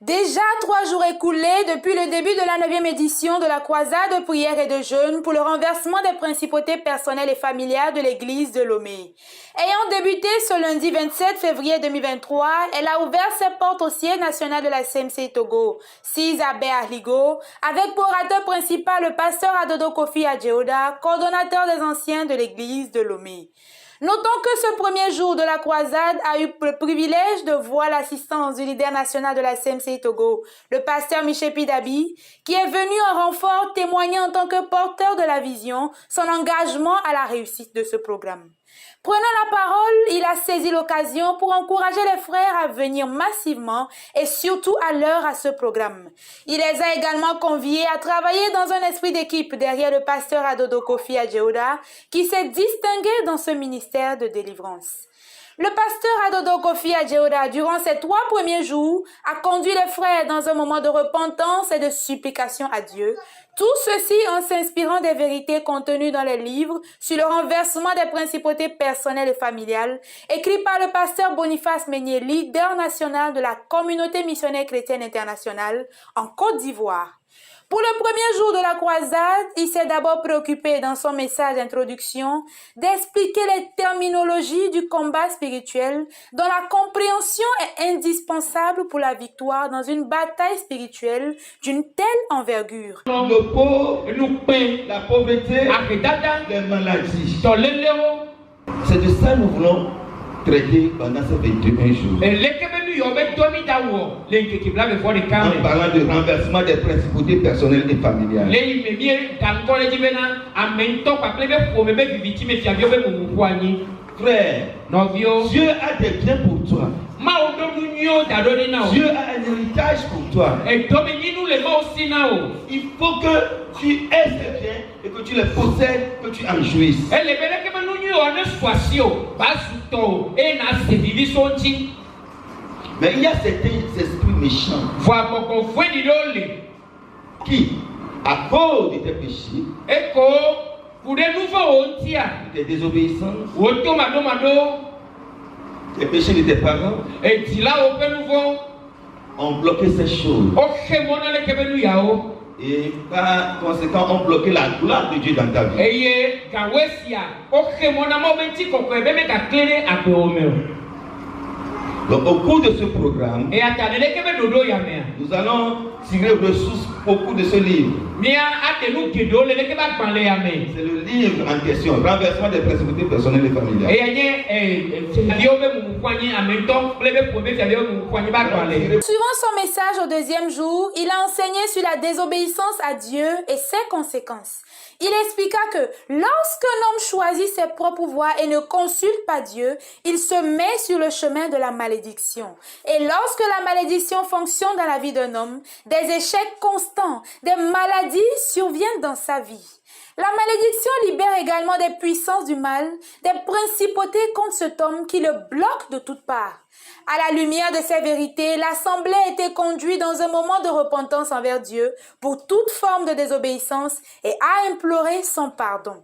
Déjà 3 jours écoulés depuis le début de la 9e édition de la croisade de prière et de jeûne pour le renversement des principautés personnelles et familiales de l'église de Lomé. Ayant débuté ce lundi 27 février 2023, elle a ouvert ses portes au siège national de la CMC Togo, 6 à Béarligo, avec pour orateur principal le pasteur Adodo Kofi Adjeoda, coordonnateur des anciens de l'église de Lomé. Notons que ce premier jour de la croisade a eu le privilège de voir l'assistance du leader national de la CMC Togo, le pasteur Michel Pidabi, qui est venu en renfort témoigner en tant que porteur de la vision son engagement à la réussite de ce programme. Prenant la parole, il a saisi l'occasion pour encourager les frères à venir massivement et surtout à l'heure à ce programme. Il les a également conviés à travailler dans un esprit d'équipe derrière le pasteur Adodo Kofi Adjeoda, qui s'est distingué dans ce ministère de délivrance. Le pasteur Adodo Kofi Adjeoda, durant ces 3 premiers jours, a conduit les frères dans un moment de repentance et de supplication à Dieu. Tout ceci en s'inspirant des vérités contenues dans les livres sur le renversement des principautés personnelles et familiales, écrits par le pasteur Boniface Meunier, leader national de la communauté missionnaire chrétienne internationale en Côte d'Ivoire. Pour le premier jour de la croisade, il s'est d'abord préoccupé dans son message d'introduction d'expliquer les terminologies du combat spirituel dont la compréhension est indispensable pour la victoire dans une bataille spirituelle d'une telle envergure. Le pauvre, la pauvreté, les maladies. C'est de ça que nous voulons traiter pendant ces 21 jours. En parlant de renversement des principautés personnelles et familiales. Frère, Dieu a des biens pour toi. Dieu a un héritage pour toi. Il faut que tu aies ces biens et que tu les possèdes, que tu en jouisses. Mais il y a certains esprits méchants qui, à cause de tes péchés, de tes désobéissances, les péchés de tes parents, ont bloqué ces choses. Et par conséquent, ont bloqué la gloire de Dieu dans ta vie. Donc au cours de ce programme, nous allons tirer ressources beaucoup de ce livre. C'est le livre en question, renversement des principautés personnelles et familiales. Suivant son message au deuxième jour, il a enseigné sur la désobéissance à Dieu et ses conséquences. Il expliqua que lorsqu'un homme choisit ses propres voies et ne consulte pas Dieu, il se met sur le chemin de la malédiction. Et lorsque la malédiction fonctionne dans la vie d'un homme, des échecs constants, des maladies surviennent dans sa vie. La malédiction libère également des puissances du mal, des principautés contre cet homme qui le bloquent de toutes parts. À la lumière de ces vérités, l'assemblée a été conduite dans un moment de repentance envers Dieu pour toute forme de désobéissance et a imploré son pardon.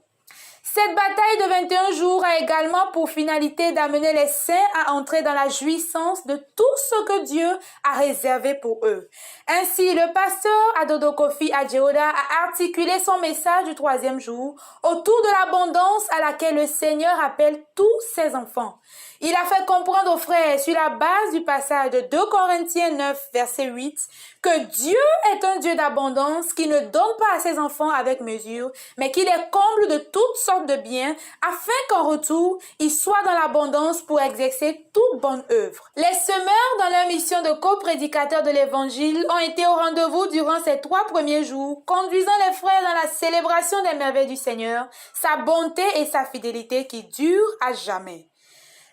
Cette bataille de 21 jours a également pour finalité d'amener les saints à entrer dans la jouissance de tout ce que Dieu a réservé pour eux. Ainsi, le pasteur Adodo Kofi Adjeoda a articulé son message du 3e jour autour de l'abondance à laquelle le Seigneur appelle tous ses enfants. Il a fait comprendre aux frères, sur la base du passage de 2 Corinthiens 9, verset 8, que Dieu est un Dieu d'abondance qui ne donne pas à ses enfants avec mesure, mais qui les comble de toutes sortes de biens, afin qu'en retour, ils soient dans l'abondance pour exercer toute bonne œuvre. Les semeurs dans leur mission de coprédicateurs de l'Évangile ont été au rendez-vous durant ces 3 premiers jours, conduisant les frères dans la célébration des merveilles du Seigneur, sa bonté et sa fidélité qui durent à jamais.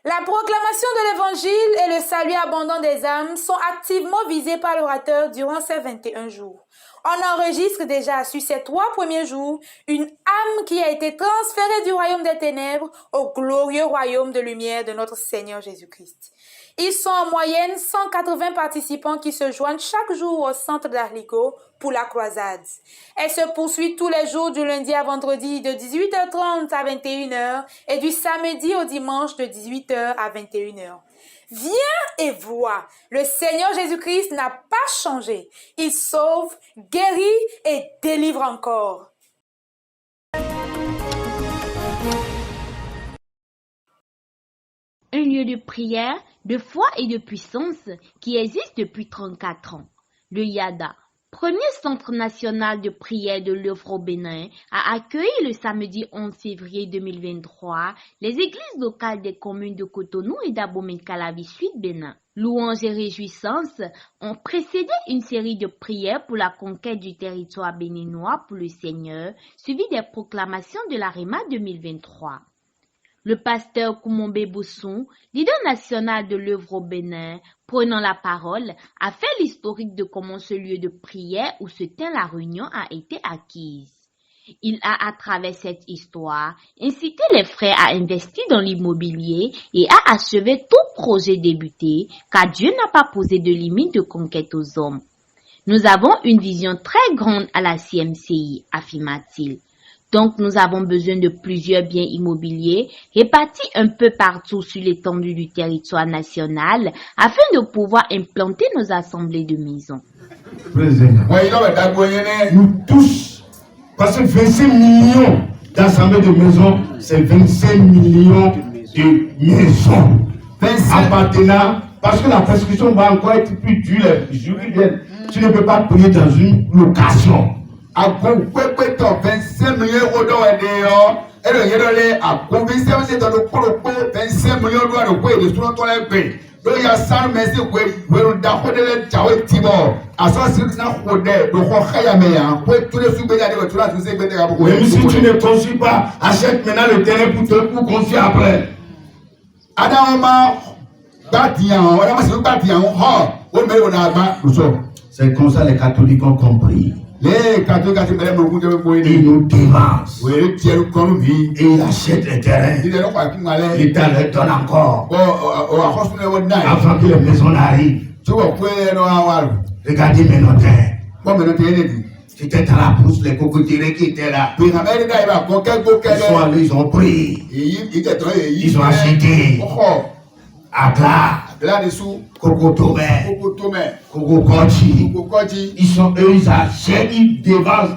La proclamation de l'Évangile et le salut abondant des âmes sont activement visés par l'orateur durant ces 21 jours. On enregistre déjà sur ces 3 premiers jours une âme qui a été transférée du royaume des ténèbres au glorieux royaume de lumière de notre Seigneur Jésus-Christ. Ils sont en moyenne 180 participants qui se joignent chaque jour au centre d'Arlico pour la croisade. Elle se poursuit tous les jours du lundi à vendredi de 18h30 à 21h et du samedi au dimanche de 18h à 21h. Viens et vois, le Seigneur Jésus-Christ n'a pas changé. Il sauve, guérit et délivre encore. Un lieu de prière, de foi et de puissance qui existe depuis 34 ans. Le YADA, premier centre national de prière de l'œuvre au Bénin, a accueilli le samedi 11 février 2023 les églises locales des communes de Cotonou et d'Abomey-Calavi Sud Bénin. Louanges et réjouissances ont précédé une série de prières pour la conquête du territoire béninois pour le Seigneur, suivies des proclamations de l'AREMA 2023. Le pasteur Koumombe Boussoun, leader national de l'œuvre au Bénin, prenant la parole, a fait l'historique de comment ce lieu de prière où se tient la réunion a été acquise. Il a, à travers cette histoire, incité les frères à investir dans l'immobilier et à achever tout projet débuté, car Dieu n'a pas posé de limite de conquête aux hommes. Nous avons une vision très grande à la CMCI, affirma-t-il. Donc, nous avons besoin de plusieurs biens immobiliers répartis un peu partout sur l'étendue du territoire national afin de pouvoir implanter nos assemblées de maisons. Nous tous, parce que 25 millions d'assemblées de maisons, c'est 25 millions de maisons appartenant, parce que la prescription va encore être plus dure les jours qui viennent. Tu ne peux pas prier dans une location. À 25 millions d'euros et le yédolé à 25 millions d'euros de souvent ton épée. Donc il y a 100 messieurs qui veulent d'abord les tchao tibor. À ce moment-là, on est de Khayamea. Tous les sous-béniades de tout là, tous ces bénévoles. Même si tu ne construis pas, achète maintenant le terrain pour construire après. Adama Batian, Adama Batian, oh, on met au Nagba, nous sommes. C'est comme ça les catholiques ont compris. Les catholiques ils nous dévancent. Et ils achètent les terrains. L'État leur donne encore. Avant que les maisons n'arrivent. Regardez mes notaires. C'était dans la brousse, les cocotiers qui étaient là. Ils sont allés, ils ont pris. Ils ont acheté. Akla. Kokotome, Kokokochi, ils achètent, ils dévancent.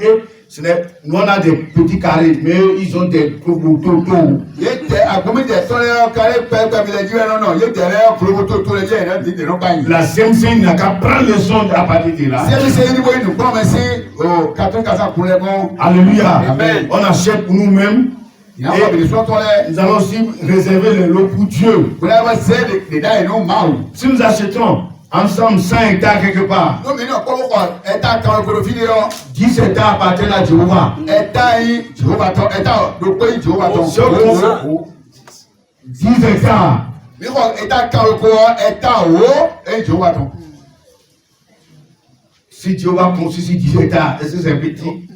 Nous on a des petits carrés, mais ils ont des Kokototo. La CMC n'a qu'à prendre le son à partir de là. Alléluia. Amen. On achète pour nous-mêmes. Et nous allons aussi réserver les lots pour Dieu. Si nous achetons ensemble 100 hectares quelque part, 10 hectares appartiennent à Jéhovah. 10 hectares. Si Jéhovah construit 10 hectares, est-ce que c'est petit?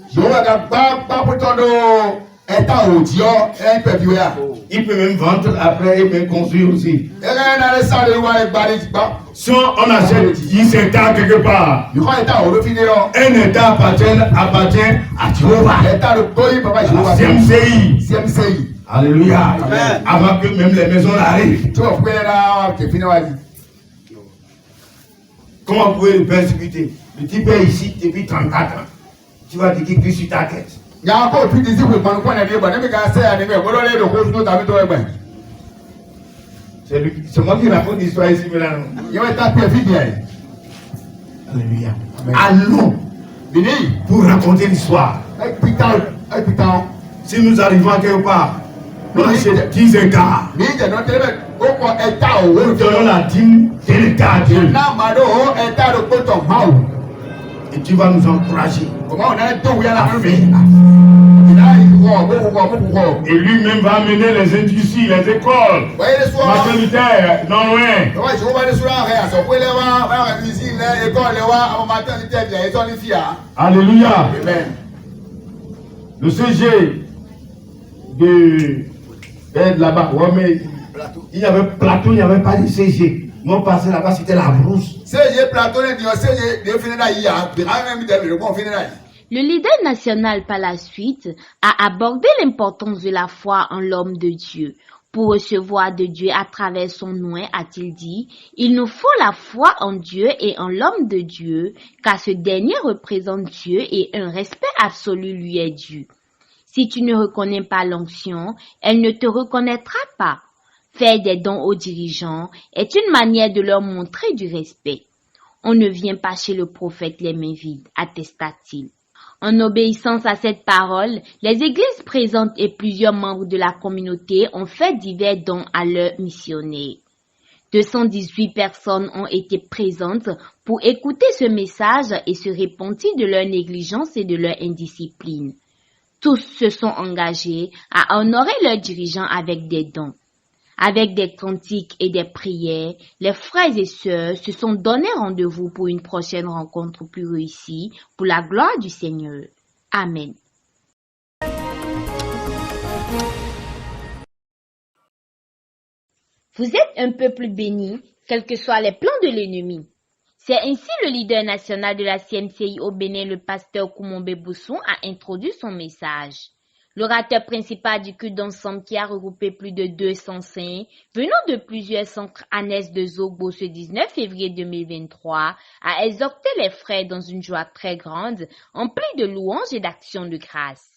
Il peut même vendre après et même construire aussi. Si on achète 10 hectares quelque part, un hectare appartient à Jéhovah. CMCI. Alléluia. Amen. Avant que même les maisons arrivent. Comment vous pouvez le persécuter? Le type est ici depuis 34 ans. Tu vas dire qu'il crie sur ta tête. C'est moi qui raconte l'histoire ici maintenant. Alléluia. Allons pour raconter l'histoire. Si nous arrivons à quelque part, on achète 10 hectares. Nous donnons la dîme de l'État à Dieu. Et tu vas nous encourager. Et lui-même va amener les industries, les écoles, maternitaires, non loin. Alléluia. Le CG de là-bas, ouais, mais il y avait plateau, il n'y avait pas de CG. Mon passé là-bas, c'était la brousse. Le leader national par la suite a abordé l'importance de la foi en l'homme de Dieu. Pour recevoir de Dieu à travers son nom, a-t-il dit, il nous faut la foi en Dieu et en l'homme de Dieu, car ce dernier représente Dieu et un respect absolu lui est dû. Si tu ne reconnais pas l'onction, elle ne te reconnaîtra pas. Faire des dons aux dirigeants est une manière de leur montrer du respect. On ne vient pas chez le prophète les mains vides, attesta-t-il. En obéissance à cette parole, les églises présentes et plusieurs membres de la communauté ont fait divers dons à leurs missionnaires. 218 personnes ont été présentes pour écouter ce message et se repentir de leur négligence et de leur indiscipline. Tous se sont engagés à honorer leurs dirigeants avec des dons. Avec des cantiques et des prières, les frères et sœurs se sont donné rendez-vous pour une prochaine rencontre plus réussie pour la gloire du Seigneur. Amen. Vous êtes un peuple béni, quels que soient les plans de l'ennemi. C'est ainsi le leader national de la CMCI au Bénin, le pasteur Koumombe Bousson, a introduit son message. L'orateur principal du culte d'ensemble qui a regroupé plus de 200 saints venant de plusieurs centres annexes de Zogbo ce 19 février 2023 a exhorté les frères dans une joie très grande, emplie de louanges et d'actions de grâce.